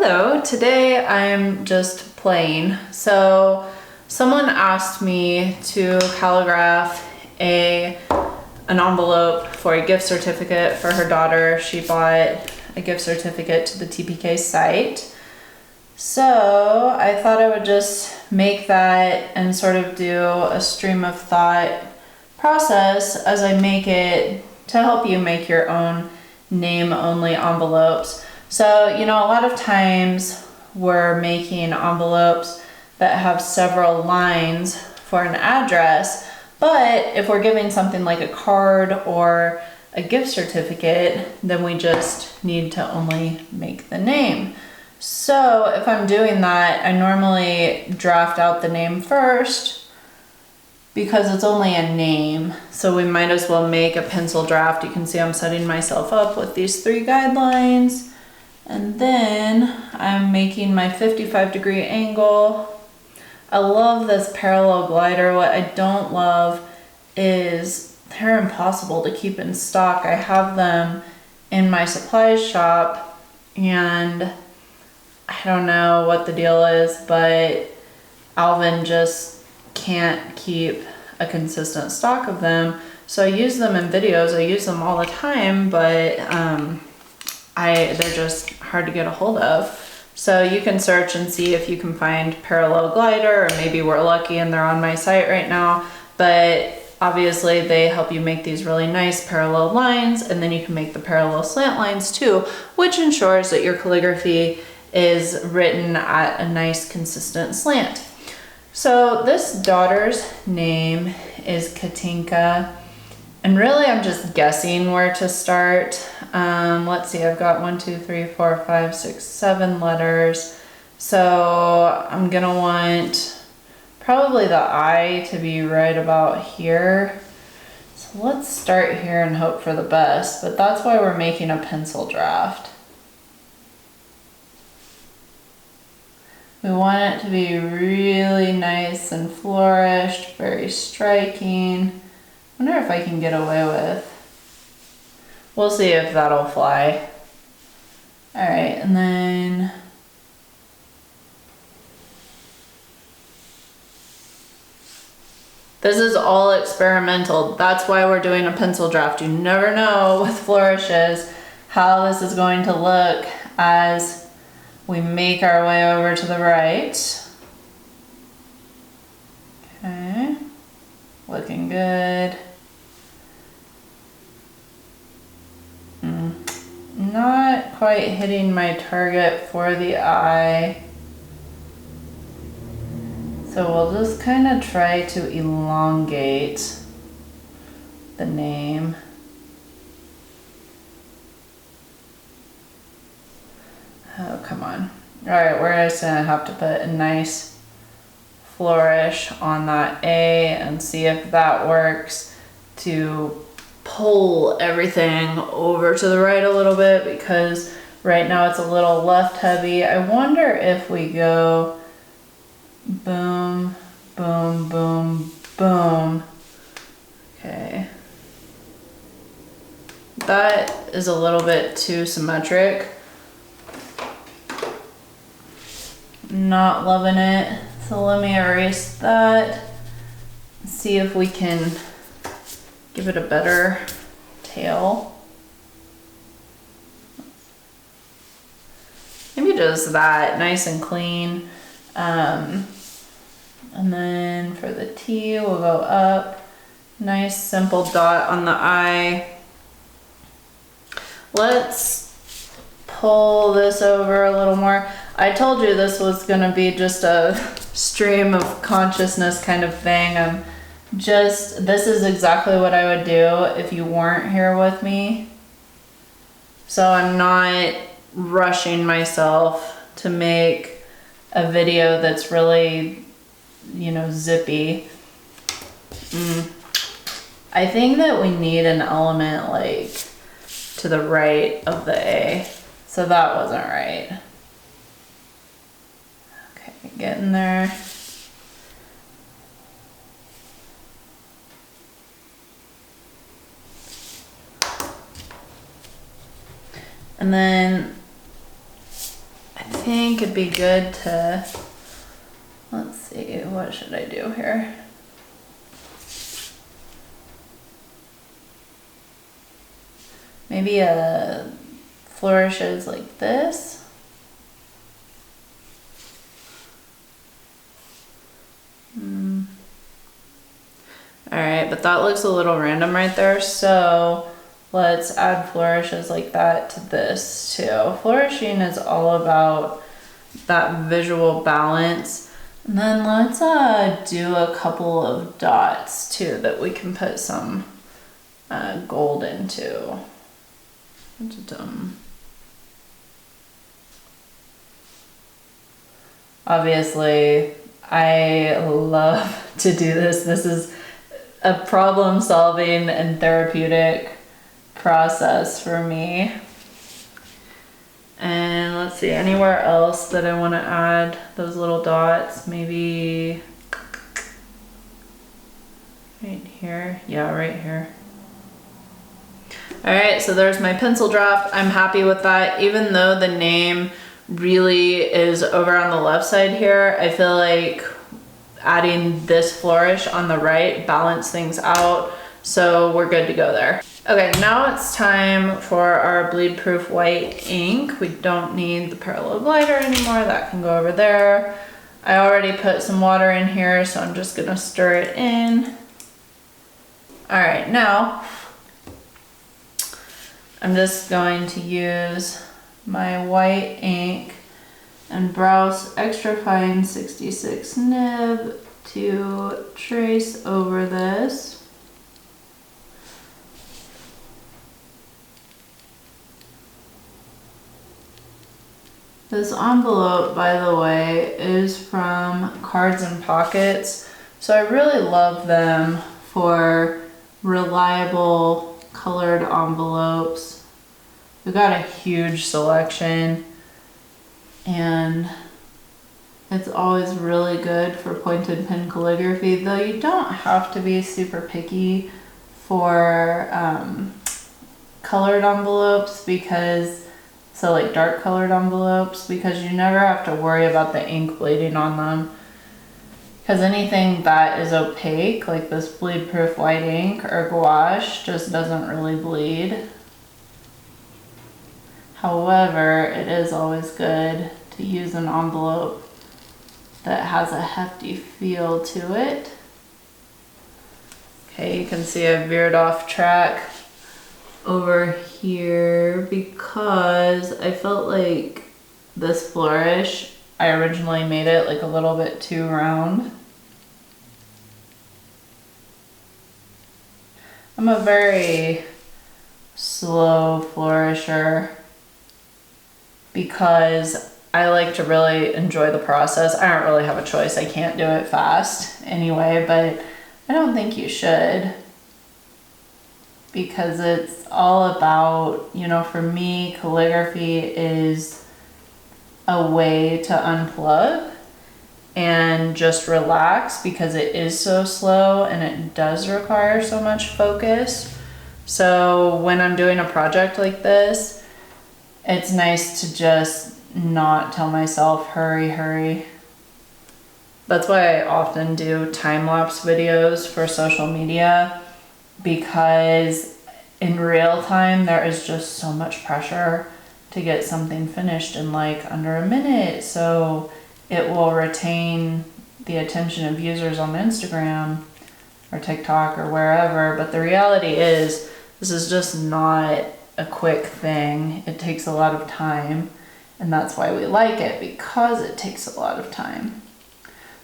Hello, today I'm just playing. So someone asked me to calligraph an envelope for a gift certificate for her daughter. She bought a gift certificate to the TPK site. So I thought I would just make that and sort of do a stream of thought process as I make it to help you make your own name-only envelopes. So, a lot of times we're making envelopes that have several lines for an address, but if we're giving something like a card or a gift certificate, then we just need to only make the name. So if I'm doing that, I normally draft out the name first because it's only a name. So we might as well make a pencil draft. You can see I'm setting myself up with these 3 guidelines. And then I'm making my 55-degree angle. I love this parallel glider. What I don't love is they're impossible to keep in stock. I have them in my supplies shop and I don't know what the deal is, but Alvin just can't keep a consistent stock of them. So I use them in videos. I use them all the time, but they're just hard to get a hold of. So you can search and see if you can find parallel glider, or maybe we're lucky and they're on my site right now. But obviously they help you make these really nice parallel lines, and then you can make the parallel slant lines too, which ensures that your calligraphy is written at a nice consistent slant. So this daughter's name is Katinka. And really, I'm just guessing where to start. Let's see, I've got 1, 2, 3, 4, 5, 6, 7 letters. So I'm gonna want probably the I to be right about here. So let's start here and hope for the best, but that's why we're making a pencil draft. We want it to be really nice and flourished, very striking. I wonder if I can get away with. We'll see if that'll fly. All right, and then this is all experimental. That's why we're doing a pencil draft. You never know with flourishes how this is going to look as we make our way over to the right. Okay, looking good. Not quite hitting my target for the eye. So we'll just kind of try to elongate the name. Oh, come on. All right, we're just gonna have to put a nice flourish on that A and see if that works to pull everything over to the right a little bit, because right now it's a little left heavy. I wonder if we go boom, boom, boom, boom. Okay. That is a little bit too symmetric. Not loving it. So let me erase that. See if we can give it a better tail. Maybe just that, nice and clean. And then for the T, we'll go up. Nice simple dot on the I. Let's pull this over a little more. I told you this was gonna be just a stream of consciousness kind of thing. This is exactly what I would do if you weren't here with me. So I'm not rushing myself to make a video that's really, zippy. I think that we need an element like to the right of the A. So that wasn't right. Okay, getting there. And then I think it'd be good to, let's see, what should I do here? Maybe a flourishes like this. All right, but that looks a little random right there, so let's add flourishes like that to this too. Flourishing is all about that visual balance. And then let's do a couple of dots too that we can put some gold into. Obviously, I love to do this. This is a problem solving and therapeutic process for me. And let's see, anywhere else that I want to add those little dots, maybe right here. Yeah, right here. All right, so there's my pencil draft. I'm happy with that. Even though the name really is over on the left side here, I feel like adding this flourish on the right balance things out, so we're good to go there. Okay, now it's time for our bleed proof white ink. We don't need the parallel glider anymore, that can go over there. I already put some water in here, so I'm just gonna stir it in. All right, now I'm just going to use my white ink and Browse Extra Fine 66 nib to trace over this. This envelope, by the way, is from Cards and Pockets, so I really love them for reliable colored envelopes. We've got a huge selection, and it's always really good for pointed pen calligraphy, though you don't have to be super picky for colored envelopes, because so like dark colored envelopes, because you never have to worry about the ink bleeding on them. Because anything that is opaque, like this bleed proof white ink or gouache, just doesn't really bleed. However, it is always good to use an envelope that has a hefty feel to it. Okay, you can see I veered off track over here because I felt like this flourish, I originally made it like a little bit too round. I'm a very slow flourisher because I like to really enjoy the process. I don't really have a choice. I can't do it fast anyway, but I don't think you should, because it's all about, you know, for me, calligraphy is a way to unplug and just relax, because it is so slow and it does require so much focus. So when I'm doing a project like this, it's nice to just not tell myself, hurry, hurry. That's why I often do time-lapse videos for social media, because in real time there is just so much pressure to get something finished in like under a minute, so it will retain the attention of users on Instagram or TikTok or wherever. But the reality is, this is just not a quick thing. It takes a lot of time, and that's why we like it, because it takes a lot of time.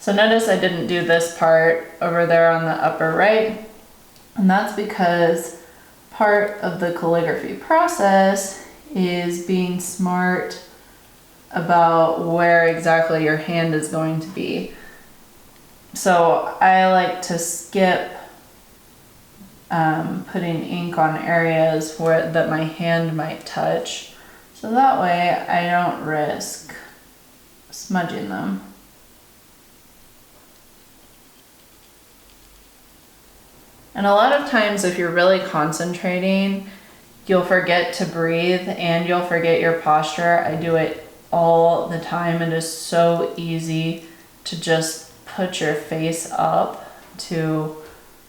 So notice I didn't do this part over there on the upper right, and that's because part of the calligraphy process is being smart about where exactly your hand is going to be. So I like to skip putting ink on areas where that my hand might touch, so that way I don't risk smudging them. And a lot of times if you're really concentrating, you'll forget to breathe and you'll forget your posture. I do it all the time. It is so easy to just put your face up to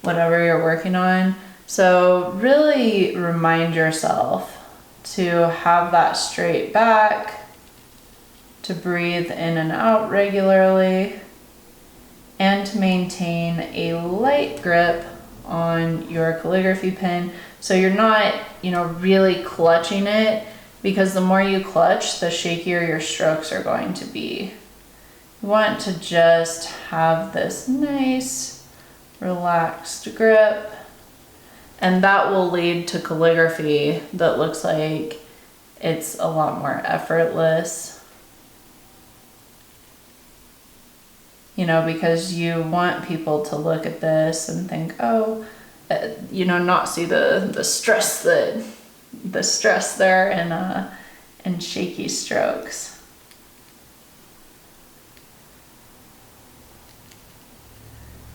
whatever you're working on. So really remind yourself to have that straight back, to breathe in and out regularly, and to maintain a light grip on your calligraphy pen. So you're not, really clutching it, because the more you clutch, the shakier your strokes are going to be. You want to just have this nice, relaxed grip, and that will lead to calligraphy that looks like it's a lot more effortless. Because you want people to look at this and think, oh, not see the stress there and shaky strokes.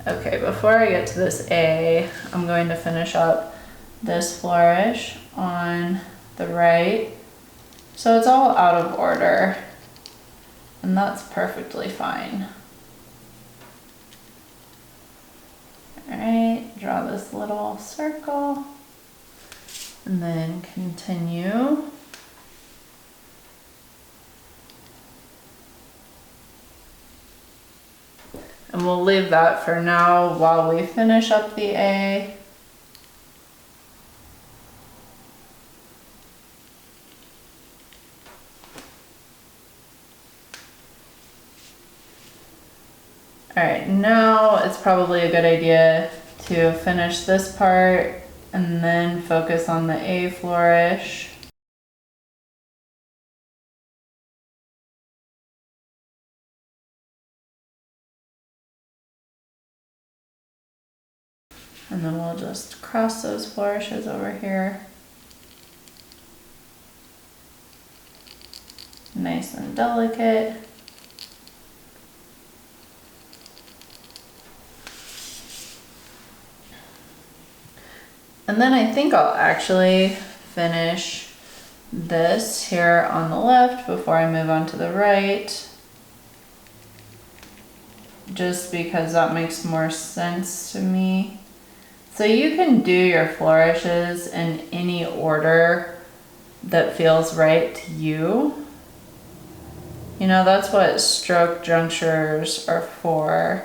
Okay, before I get to this A, I'm going to finish up this flourish on the right. So it's all out of order, and that's perfectly fine. All right, draw this little circle and then continue. And we'll leave that for now while we finish up the A. All right, now it's probably a good idea to finish this part and then focus on the A flourish. And then we'll just cross those flourishes over here. Nice and delicate. And then I think I'll actually finish this here on the left before I move on to the right, just because that makes more sense to me. So you can do your flourishes in any order that feels right to you. That's what stroke junctures are for.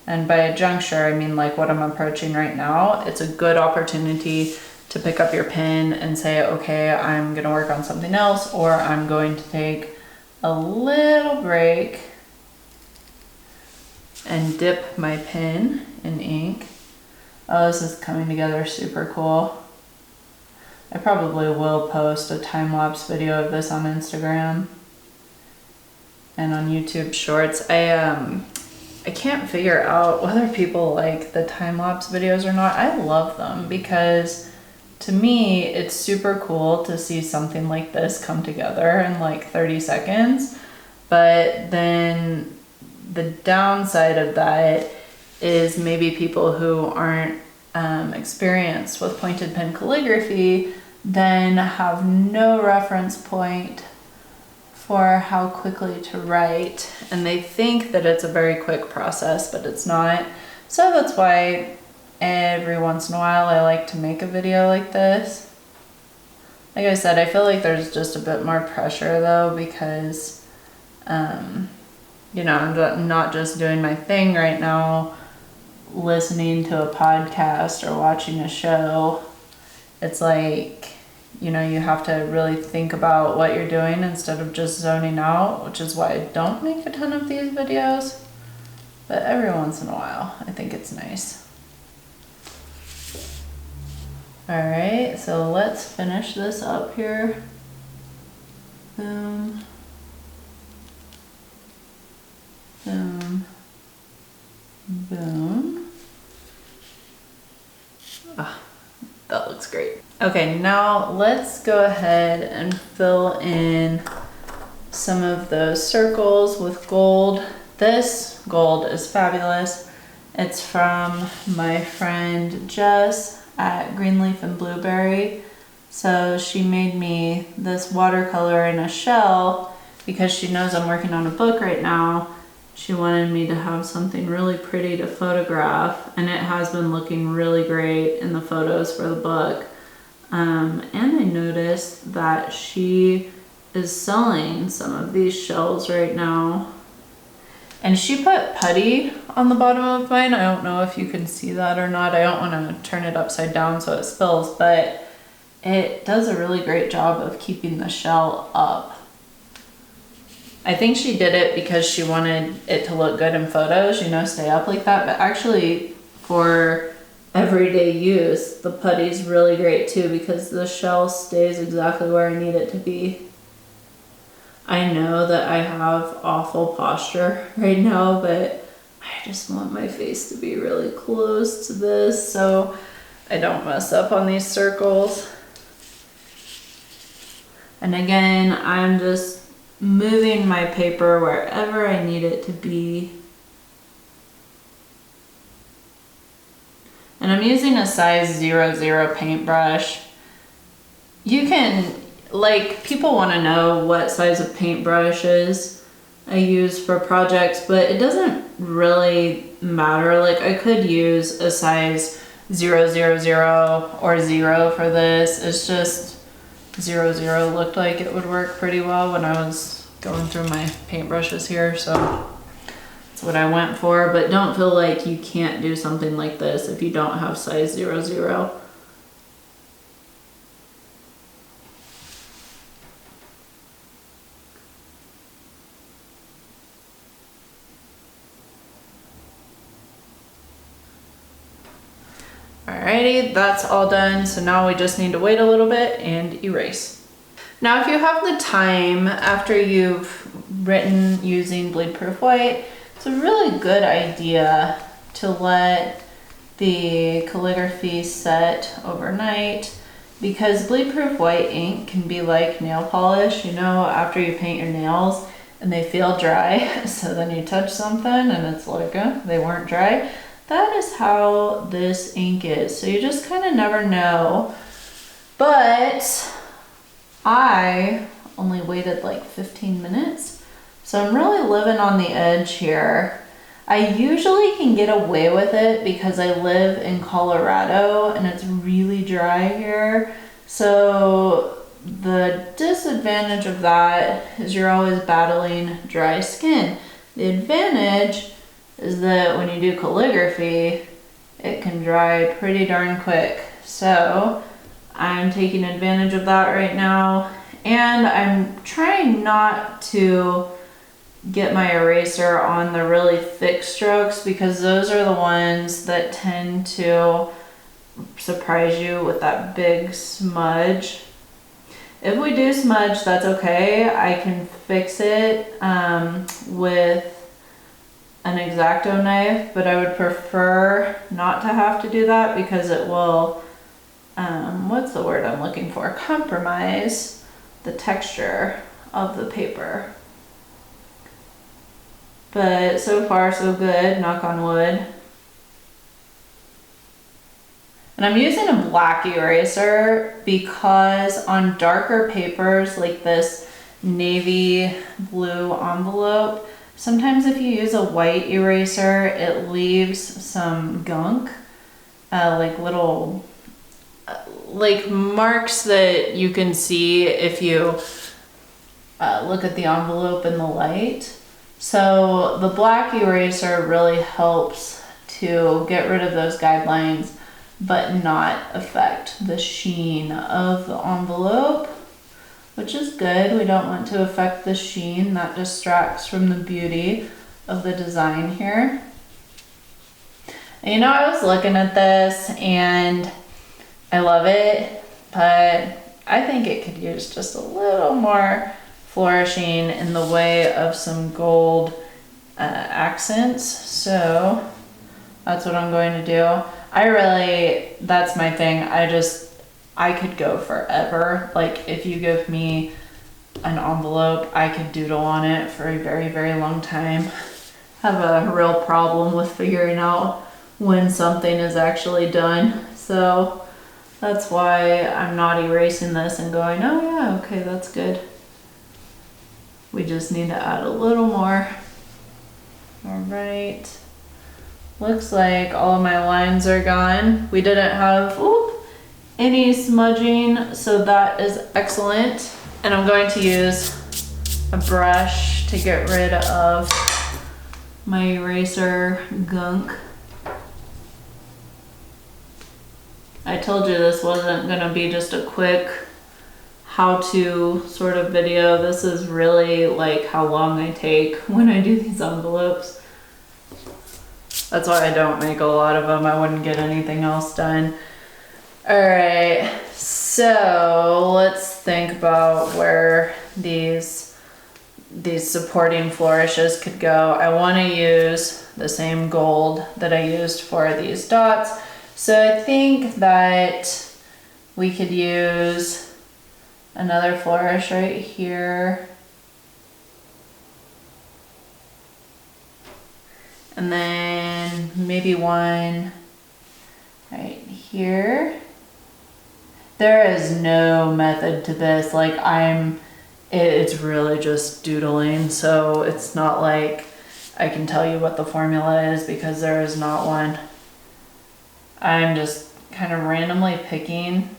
And by a juncture, I mean like what I'm approaching right now. It's a good opportunity to pick up your pen and say, okay, I'm gonna work on something else, or I'm going to take a little break and dip my pen in ink. Oh, this is coming together super cool. I probably will post a time-lapse video of this on Instagram and on YouTube Shorts. I can't figure out whether people like the time-lapse videos or not. I love them because to me, it's super cool to see something like this come together in like 30 seconds. But then the downside of that is maybe people who aren't experienced with pointed pen calligraphy then have no reference point for how quickly to write, and they think that it's a very quick process, but it's not. So that's why every once in a while I like to make a video like this. Like I said, I feel like there's just a bit more pressure though, because I'm not just doing my thing right now, listening to a podcast or watching a show. It's like, you have to really think about what you're doing instead of just zoning out, which is why I don't make a ton of these videos. But every once in a while, I think it's nice. All right, so let's finish this up here. Boom. Boom. Boom. Ah, that looks great. Okay, now let's go ahead and fill in some of those circles with gold. This gold is fabulous. It's from my friend Jess at Green Leaf and Blueberry. So she made me this watercolor in a shell, because she knows I'm working on a book right now, she wanted me to have something really pretty to photograph, and it has been looking really great in the photos for the book. And I noticed that she is selling some of these shells right now. And she put putty on the bottom of mine. I don't know if you can see that or not. I don't want to turn it upside down so it spills, but it does a really great job of keeping the shell up. I think she did it because she wanted it to look good in photos, you know, stay up like that. But actually, for everyday use, the putty's really great too because the shell stays exactly where I need it to be. I know that I have awful posture right now, but I just want my face to be really close to this so I don't mess up on these circles. And again, I'm just moving my paper wherever I need it to be. And I'm using a size 00 paintbrush. You can, like, people want to know what size of paintbrushes I use for projects, but it doesn't really matter. Like, I could use a size 000 or 0 for this. It's just 00 looked like it would work pretty well when I was going through my paintbrushes here, so that's what I went for. But don't feel like you can't do something like this if you don't have size 00. Alrighty, that's all done. So now we just need to wait a little bit and erase. Now, if you have the time after you've written using bleed proof white, it's a really good idea to let the calligraphy set overnight, because bleed proof white ink can be like nail polish, you know, after you paint your nails and they feel dry. So then you touch something and it's like, they weren't dry. That is how this ink is. So you just kind of never know. But I only waited like 15 minutes. So I'm really living on the edge here. I usually can get away with it because I live in Colorado and it's really dry here. So the disadvantage of that is you're always battling dry skin. The advantage is that when you do calligraphy, it can dry pretty darn quick. So I'm taking advantage of that right now, and I'm trying not to get my eraser on the really thick strokes because those are the ones that tend to surprise you with that big smudge. If we do smudge, that's okay. I can fix it with an X-Acto knife, but I would prefer not to have to do that because it will, what's the word I'm looking for? Compromise the texture of the paper. But so far so good, knock on wood. And I'm using a black eraser because on darker papers like this navy blue envelope, sometimes if you use a white eraser, it leaves some gunk, like little, like marks that you can see if you look at the envelope in the light. So the black eraser really helps to get rid of those guidelines, but not affect the sheen of the envelope, which is good. We don't want to affect the sheen. That distracts from the beauty of the design here. And you know, I was looking at this and I love it, but I think it could use just a little more flourishing in the way of some gold accents. So that's what I'm going to do. That's my thing. I could go forever. Like if you give me an envelope, I could doodle on it for a very, very long time. Have a real problem with figuring out when something is actually done. So that's why I'm not erasing this and going, oh yeah, okay, that's good. We just need to add a little more. All right. Looks like all of my lines are gone. We didn't have any smudging, so that is excellent. And I'm going to use a brush to get rid of my eraser gunk. I told you this wasn't gonna be just a quick how-to sort of video. This is really like how long I take when I do these envelopes. That's why I don't make a lot of them. I wouldn't get anything else done. All right, so let's think about where these supporting flourishes could go. I want to use the same gold that I used for these dots. So I think that we could use another flourish right here. And then maybe one right here. There is no method to this. Like it's really just doodling. So it's not like I can tell you what the formula is because there is not one. I'm just kind of randomly picking,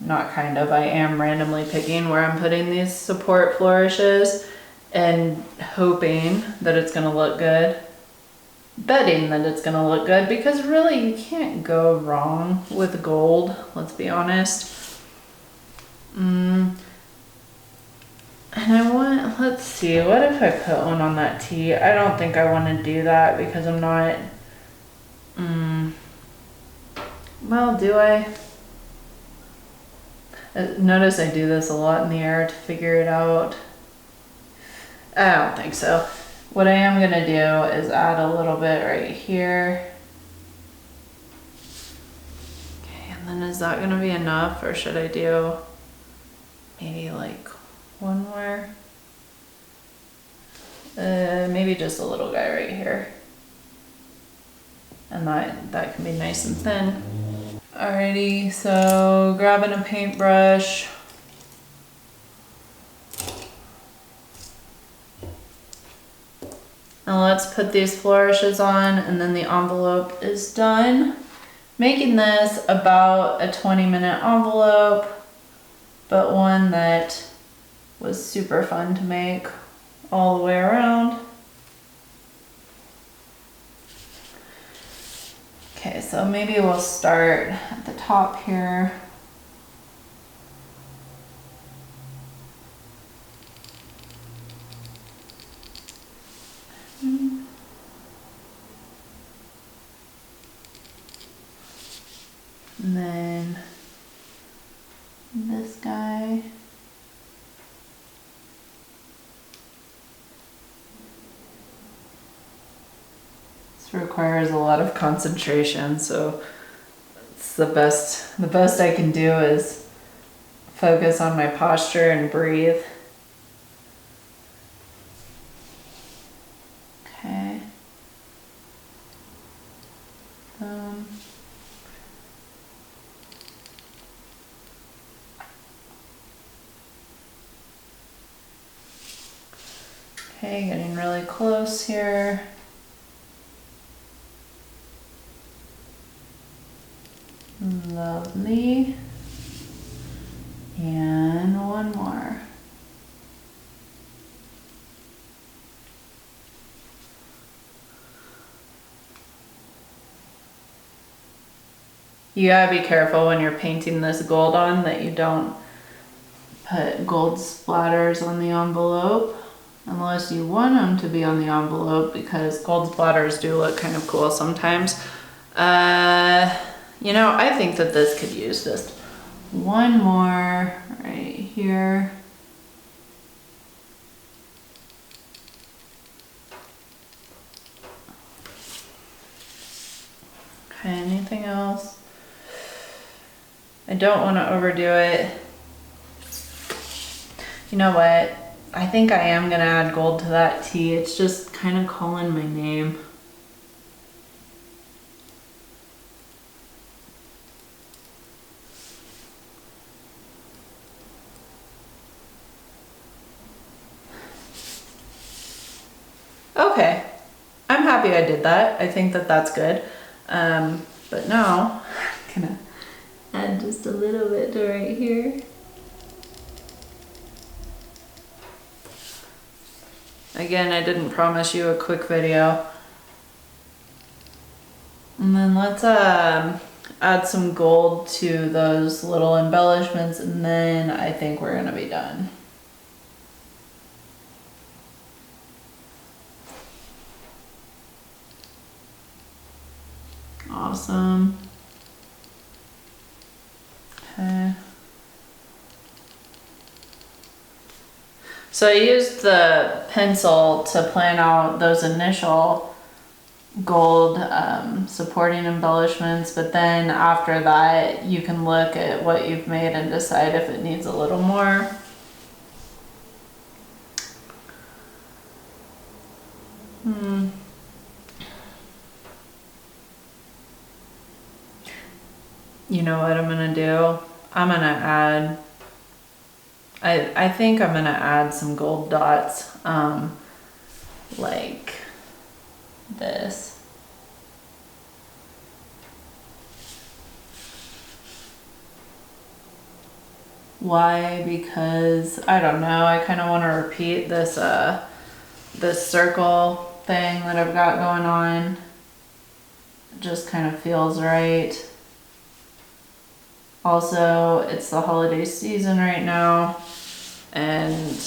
I am randomly picking where I'm putting these support flourishes and hoping that it's gonna look good. Betting that it's gonna look good because really you can't go wrong with gold, let's be honest. And let's see, what if I put one on that T? I don't think I want to do that because I'm not, well, do I? Notice I do this a lot in the air to figure it out. I don't think so. What I am gonna do is add a little bit right here. Okay, and then is that gonna be enough or should I do maybe like one more? Maybe just a little guy right here. And that can be nice and thin. Alrighty, so grabbing a paintbrush. And let's put these flourishes on and then the envelope is done. Making this about a 20-minute envelope, but one that was super fun to make all the way around. Okay, so maybe we'll start at the top here. And then this guy. This requires a lot of concentration, so it's the best I can do is focus on my posture and breathe. Okay. Okay, getting really close here. Lovely. And one more. You gotta be careful when you're painting this gold on that you don't put gold splatters on the envelope unless you want them to be on the envelope because gold splatters do look kind of cool sometimes. You know, I think that this could use just one more right here. Okay, anything else? I don't want to overdo it. You know what? I think I am gonna add gold to that T. It's just kind of calling my name. Okay, I'm happy I did that. I think that that's good. But now, I'm gonna add just a little bit to right here. Again, I didn't promise you a quick video. And then let's add some gold to those little embellishments, and then I think we're gonna be done. Awesome. Okay. So I used the pencil to plan out those initial gold supporting embellishments, but then after that you can look at what you've made and decide if it needs a little more. You know what I'm gonna do? I'm gonna add, I think I'm gonna add some gold dots, like this. Why? Because I don't know, I kind of want to repeat this this circle thing that I've got going on. It just kind of feels right. Also, it's the holiday season right now, and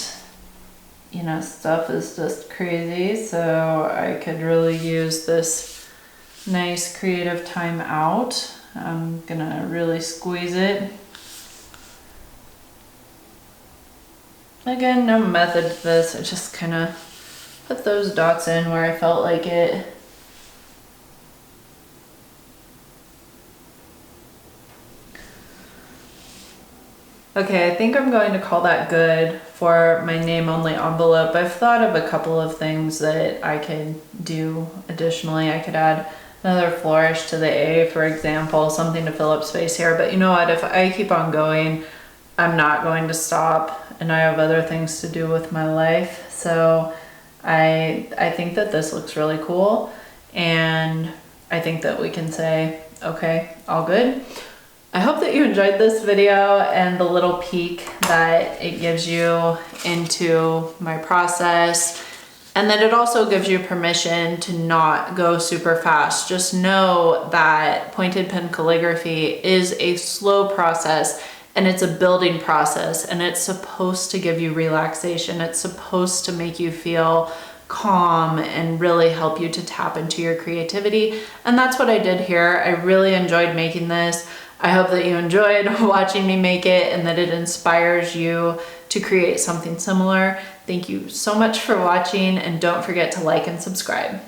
you know, stuff is just crazy, so I could really use this nice creative time out. I'm gonna really squeeze it. Again, no method to this, I just kind of put those dots in where I felt like it. Okay, I think I'm going to call that good for my name only envelope. I've thought of a couple of things that I could do additionally. I could add another flourish to the A, for example, something to fill up space here. But you know what, if I keep on going, I'm not going to stop, and I have other things to do with my life. So I think that this looks really cool, and I think that we can say, okay, all good. I hope that you enjoyed this video and the little peek that it gives you into my process, and that it also gives you permission to not go super fast. Just know that pointed pen calligraphy is a slow process, and it's a building process, and it's supposed to give you relaxation. It's supposed to make you feel calm and really help you to tap into your creativity. And that's what I did here. I really enjoyed making this. I hope that you enjoyed watching me make it and that it inspires you to create something similar. Thank you so much for watching, and don't forget to like and subscribe.